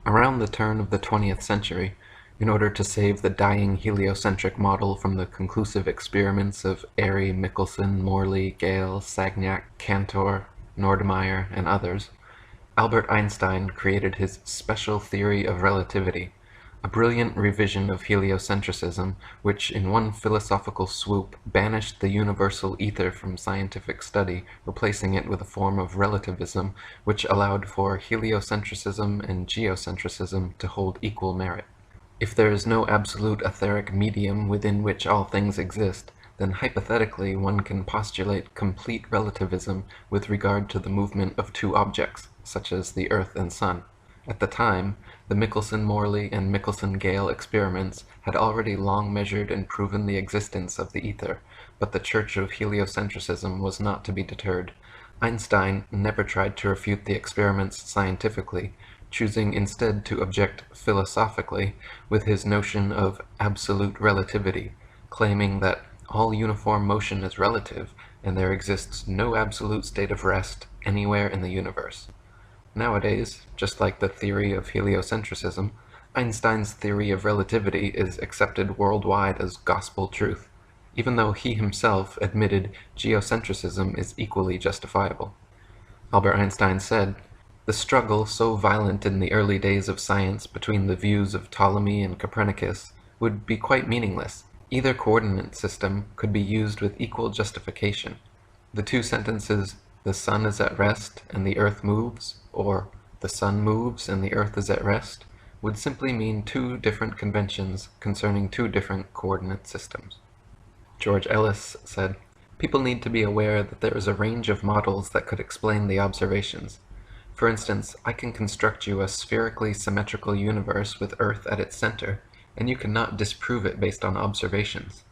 Around the turn of the 20th century, in order to save the dying heliocentric model from the conclusive experiments of Airy, Michelson, Morley, Gale, Sagnac, Cantor, Nordmeyer, and others, Albert Einstein created his special theory of relativity, a brilliant revision of heliocentrism which in one philosophical swoop banished the universal ether from scientific study, replacing it with a form of relativism which allowed for heliocentrism and geocentrism to hold equal merit. If there is no absolute etheric medium within which all things exist, then hypothetically one can postulate complete relativism with regard to the movement of two objects, such as the Earth and Sun. At the time, the Michelson-Morley and Michelson-Gale experiments had already long measured and proven the existence of the ether, but the Church of Heliocentrism was not to be deterred. Einstein never tried to refute the experiments scientifically, choosing instead to object philosophically with his notion of absolute relativity, claiming that all uniform motion is relative, and there exists no absolute state of rest anywhere in the universe. Nowadays, just like the theory of heliocentrism, Einstein's theory of relativity is accepted worldwide as gospel truth, even though he himself admitted geocentrism is equally justifiable. Albert Einstein said, "The struggle so violent in the early days of science between the views of Ptolemy and Copernicus would be quite meaningless. Either coordinate system could be used with equal justification. The two sentences, 'the sun is at rest and the earth moves,' or 'the sun moves and the earth is at rest,' would simply mean two different conventions concerning two different coordinate systems." George Ellis said, "People need to be aware that there is a range of models that could explain the observations. For instance, I can construct you a spherically symmetrical universe with Earth at its center, and you cannot disprove it based on observations.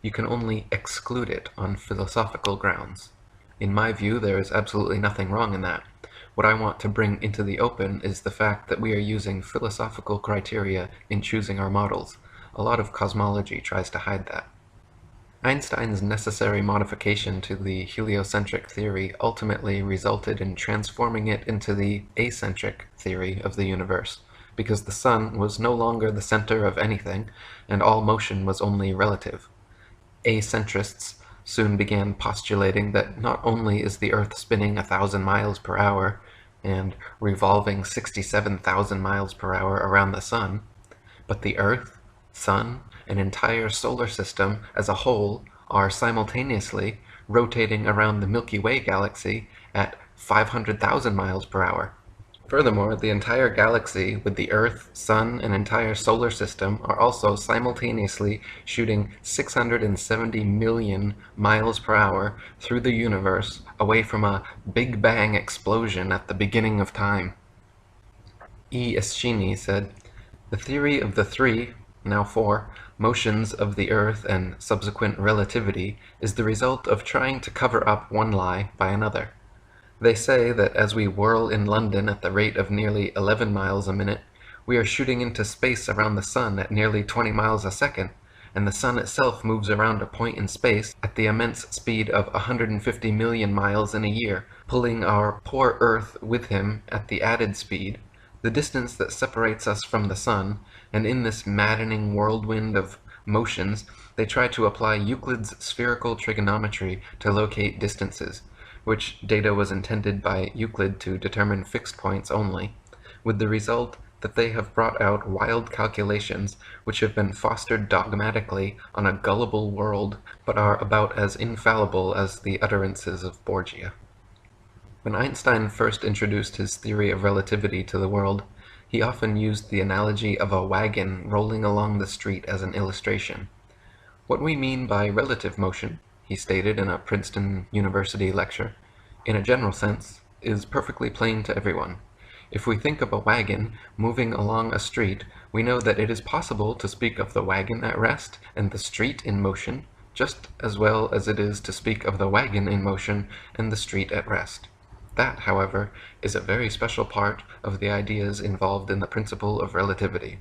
You can only exclude it on philosophical grounds. In my view, there is absolutely nothing wrong in that. What I want to bring into the open is the fact that we are using philosophical criteria in choosing our models. A lot of cosmology tries to hide that." Einstein's necessary modification to the heliocentric theory ultimately resulted in transforming it into the acentric theory of the universe, because the sun was no longer the center of anything, and all motion was only relative. Acentrists soon began postulating that not only is the Earth spinning 1,000 miles per hour and revolving 67,000 miles per hour around the Sun, but the Earth, Sun, and entire solar system as a whole are simultaneously rotating around the Milky Way galaxy at 500,000 miles per hour. Furthermore, the entire galaxy with the Earth, Sun, and entire solar system are also simultaneously shooting 670 million miles per hour through the universe away from a Big Bang explosion at the beginning of time. E. Eschini said, "The theory of the three, now four, motions of the Earth and subsequent relativity is the result of trying to cover up one lie by another. They say that as we whirl in London at the rate of nearly 11 miles a minute, we are shooting into space around the sun at nearly 20 miles a second, and the sun itself moves around a point in space at the immense speed of 150 million miles in a year, pulling our poor Earth with him at the added speed, the distance that separates us from the sun, and in this maddening whirlwind of motions, they try to apply Euclid's spherical trigonometry to locate distances, which data was intended by Euclid to determine fixed points only, with the result that they have brought out wild calculations which have been fostered dogmatically on a gullible world, but are about as infallible as the utterances of Borgia." When Einstein first introduced his theory of relativity to the world, he often used the analogy of a wagon rolling along the street as an illustration. "What we mean by relative motion," he stated in a Princeton University lecture, "in a general sense, is perfectly plain to everyone. If we think of a wagon moving along a street, we know that it is possible to speak of the wagon at rest and the street in motion, just as well as it is to speak of the wagon in motion and the street at rest. That, however, is a very special part of the ideas involved in the principle of relativity.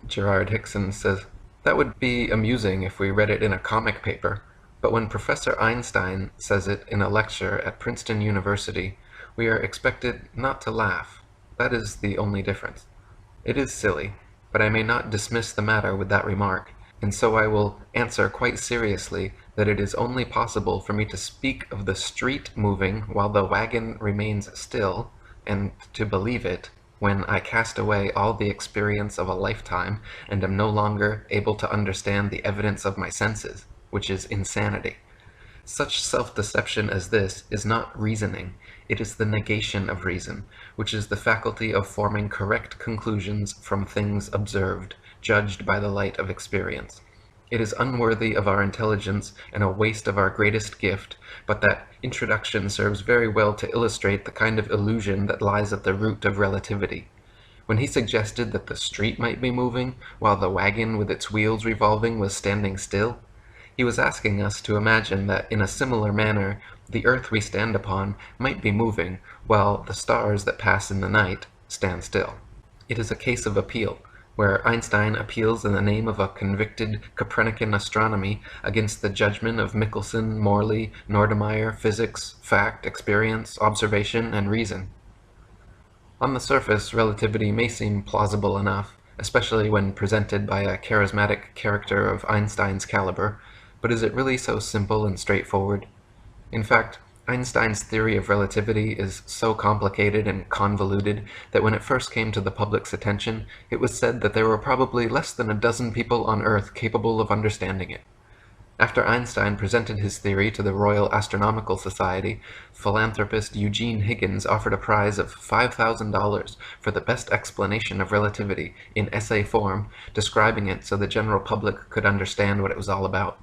Gerard Hickson says, "That would be amusing if we read it in a comic paper, but when Professor Einstein says it in a lecture at Princeton University, we are expected not to laugh. That is the only difference. It is silly, but I may not dismiss the matter with that remark, and so I will answer quite seriously that it is only possible for me to speak of the street moving while the wagon remains still, and to believe it, when I cast away all the experience of a lifetime and am no longer able to understand the evidence of my senses, which is insanity. Such self-deception as this is not reasoning, it is the negation of reason, which is the faculty of forming correct conclusions from things observed, judged by the light of experience. It is unworthy of our intelligence and a waste of our greatest gift, but that introduction serves very well to illustrate the kind of illusion that lies at the root of relativity. When he suggested that the street might be moving, while the wagon with its wheels revolving was standing still, he was asking us to imagine that in a similar manner the earth we stand upon might be moving, while the stars that pass in the night stand still. It is a case of appeal, where Einstein appeals in the name of a convicted Copernican astronomy against the judgment of Michelson, Morley, Nordemeyer, physics, fact, experience, observation, and reason. On the surface, relativity may seem plausible enough, especially when presented by a charismatic character of Einstein's caliber, but is it really so simple and straightforward? In fact, Einstein's theory of relativity is so complicated and convoluted that when it first came to the public's attention, it was said that there were probably less than a dozen people on Earth capable of understanding it. After Einstein presented his theory to the Royal Astronomical Society, philanthropist Eugene Higgins offered a prize of $5,000 for the best explanation of relativity in essay form, describing it so the general public could understand what it was all about.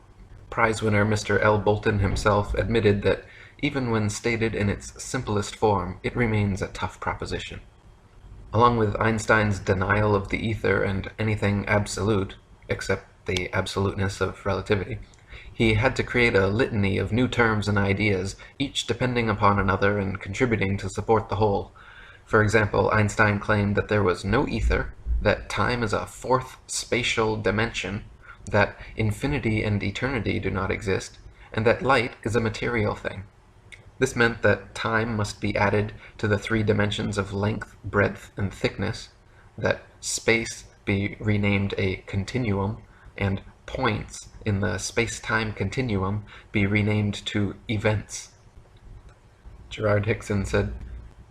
Prize winner Mr. L. Bolton himself admitted that even when stated in its simplest form, it remains a tough proposition. Along with Einstein's denial of the ether and anything absolute, except the absoluteness of relativity, he had to create a litany of new terms and ideas, each depending upon another and contributing to support the whole. For example, Einstein claimed that there was no ether, that time is a fourth spatial dimension, that infinity and eternity do not exist, and that light is a material thing. This meant that time must be added to the three dimensions of length, breadth, and thickness, that space be renamed a continuum, and points in the space-time continuum be renamed to events. Gerard Hickson said,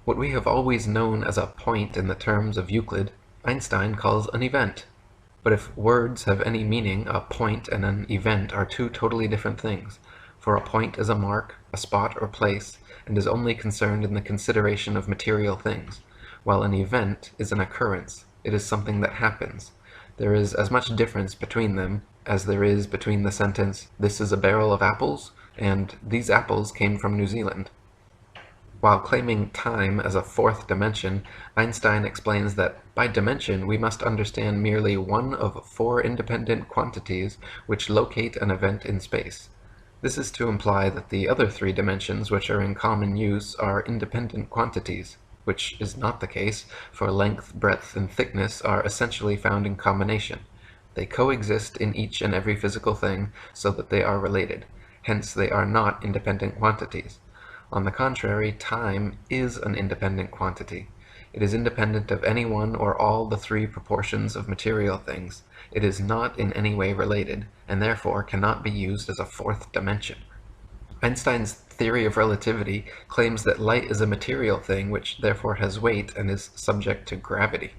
"What we have always known as a point in the terms of Euclid, Einstein calls an event. But if words have any meaning, a point and an event are two totally different things, for a point is a mark, a spot or place, and is only concerned in the consideration of material things, while an event is an occurrence, it is something that happens. There is as much difference between them as there is between the sentence, 'This is a barrel of apples,' and 'These apples came from New Zealand.'" While claiming time as a fourth dimension, Einstein explains that by dimension we must understand merely one of four independent quantities which locate an event in space. This is to imply that the other three dimensions which are in common use are independent quantities, which is not the case, for length, breadth, and thickness are essentially found in combination. They coexist in each and every physical thing so that they are related. Hence they are not independent quantities. On the contrary, time is an independent quantity. It is independent of any one or all the three proportions of material things. It is not in any way related, and therefore cannot be used as a fourth dimension. Einstein's theory of relativity claims that light is a material thing which therefore has weight and is subject to gravity.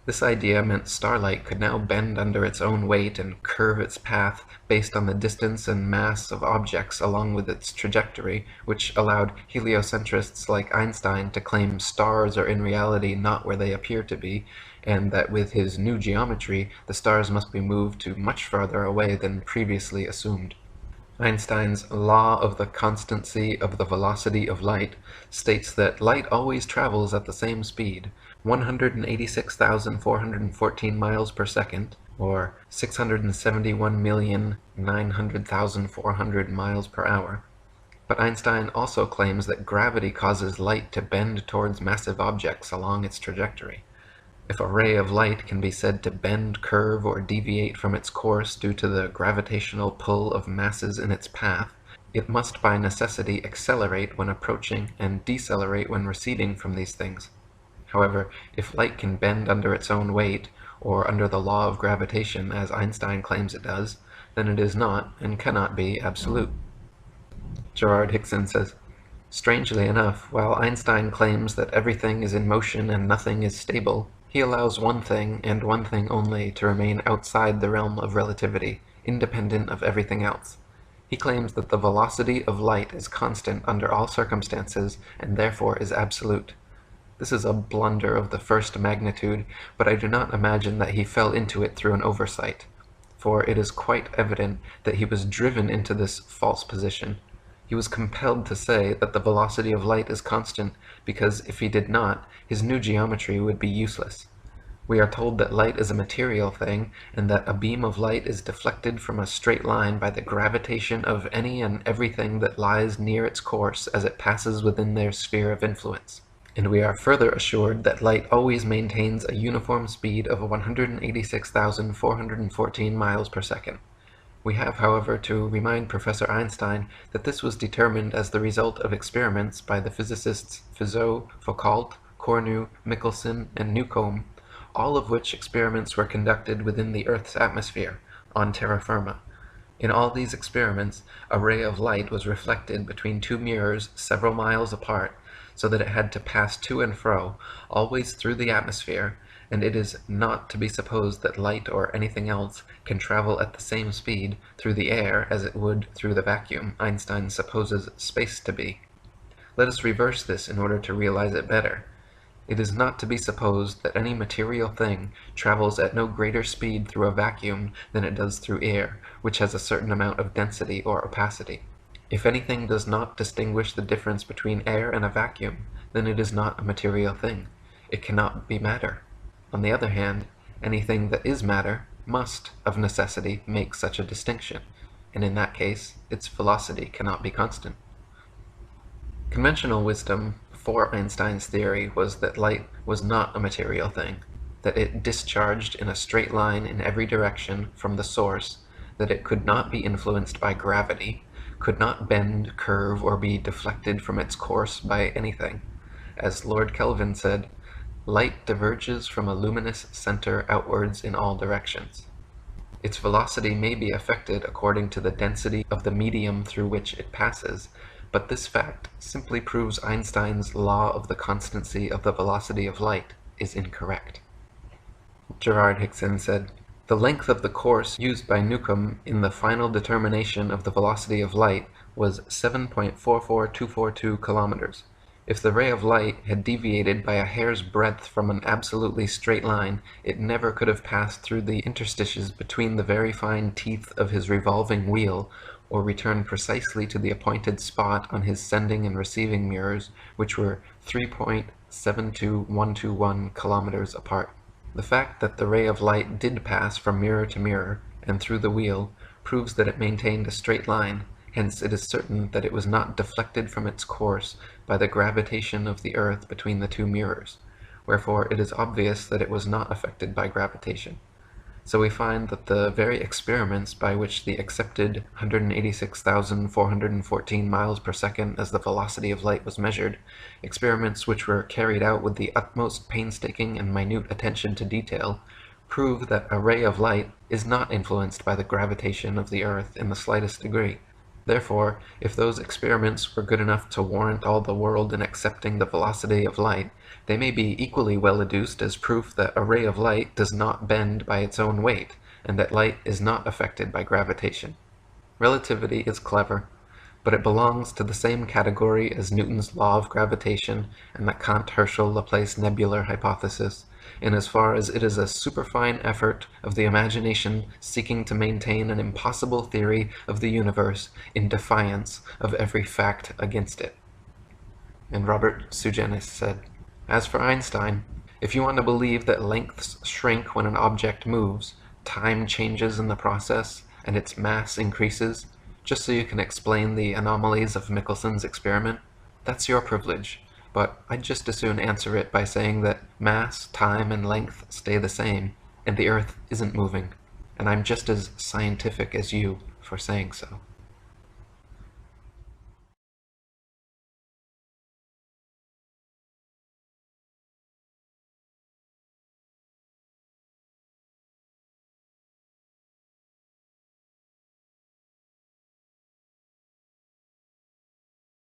This idea meant starlight could now bend under its own weight and curve its path based on the distance and mass of objects along with its trajectory, which allowed heliocentrists like Einstein to claim stars are in reality not where they appear to be, and that with his new geometry, the stars must be moved to much farther away than previously assumed. Einstein's law of the constancy of the velocity of light states that light always travels at the same speed, 186,414 miles per second, or 671,900,400 miles per hour. But Einstein also claims that gravity causes light to bend towards massive objects along its trajectory. If a ray of light can be said to bend, curve, or deviate from its course due to the gravitational pull of masses in its path, it must by necessity accelerate when approaching and decelerate when receding from these things. However, if light can bend under its own weight, or under the law of gravitation as Einstein claims it does, then it is not and cannot be absolute. Gerard Hickson says, strangely enough, while Einstein claims that everything is in motion and nothing is stable, he allows one thing, and one thing only, to remain outside the realm of relativity, independent of everything else. He claims that the velocity of light is constant under all circumstances, and therefore is absolute. This is a blunder of the first magnitude, but I do not imagine that he fell into it through an oversight, for it is quite evident that he was driven into this false position. He was compelled to say that the velocity of light is constant, because if he did not, his new geometry would be useless. We are told that light is a material thing, and that a beam of light is deflected from a straight line by the gravitation of any and everything that lies near its course as it passes within their sphere of influence. And we are further assured that light always maintains a uniform speed of 186,414 miles per second. We have, however, to remind Professor Einstein that this was determined as the result of experiments by the physicists Fizeau, Foucault, Cornu, Michelson, and Newcomb, all of which experiments were conducted within the Earth's atmosphere, on terra firma. In all these experiments, a ray of light was reflected between two mirrors several miles apart, so that it had to pass to and fro, always through the atmosphere, and it is not to be supposed that light or anything else can travel at the same speed through the air as it would through the vacuum Einstein supposes space to be. Let us reverse this in order to realize it better. It is not to be supposed that any material thing travels at no greater speed through a vacuum than it does through air, which has a certain amount of density or opacity. If anything does not distinguish the difference between air and a vacuum, then it is not a material thing. It cannot be matter. On the other hand, anything that is matter must, of necessity, make such a distinction, and in that case, its velocity cannot be constant. Conventional wisdom before Einstein's theory was that light was not a material thing, that it discharged in a straight line in every direction from the source, that it could not be influenced by gravity, could not bend, curve, or be deflected from its course by anything. As Lord Kelvin said, light diverges from a luminous center outwards in all directions. Its velocity may be affected according to the density of the medium through which it passes, but this fact simply proves Einstein's law of the constancy of the velocity of light is incorrect. Gerard Hickson said, the length of the course used by Newcomb in the final determination of the velocity of light was 7.44242 kilometers. If the ray of light had deviated by a hair's breadth from an absolutely straight line, it never could have passed through the interstices between the very fine teeth of his revolving wheel, or returned precisely to the appointed spot on his sending and receiving mirrors, which were 3.72121 kilometers apart. The fact that the ray of light did pass from mirror to mirror, and through the wheel, proves that it maintained a straight line, hence it is certain that it was not deflected from its course by the gravitation of the earth between the two mirrors, wherefore it is obvious that it was not affected by gravitation. So we find that the very experiments by which the accepted 186,414 miles per second as the velocity of light was measured, experiments which were carried out with the utmost painstaking and minute attention to detail, prove that a ray of light is not influenced by the gravitation of the earth in the slightest degree. Therefore, if those experiments were good enough to warrant all the world in accepting the velocity of light, they may be equally well adduced as proof that a ray of light does not bend by its own weight, and that light is not affected by gravitation. Relativity is clever, but it belongs to the same category as Newton's law of gravitation and the Kant-Herschel-Laplace nebular hypothesis, in as far as it is a superfine effort of the imagination seeking to maintain an impossible theory of the universe in defiance of every fact against it. And Robert Sugenis said, as for Einstein, if you want to believe that lengths shrink when an object moves, time changes in the process and its mass increases, just so you can explain the anomalies of Michelson's experiment, that's your privilege. But I'd just as soon answer it by saying that mass, time, and length stay the same, and the Earth isn't moving, and I'm just as scientific as you for saying so.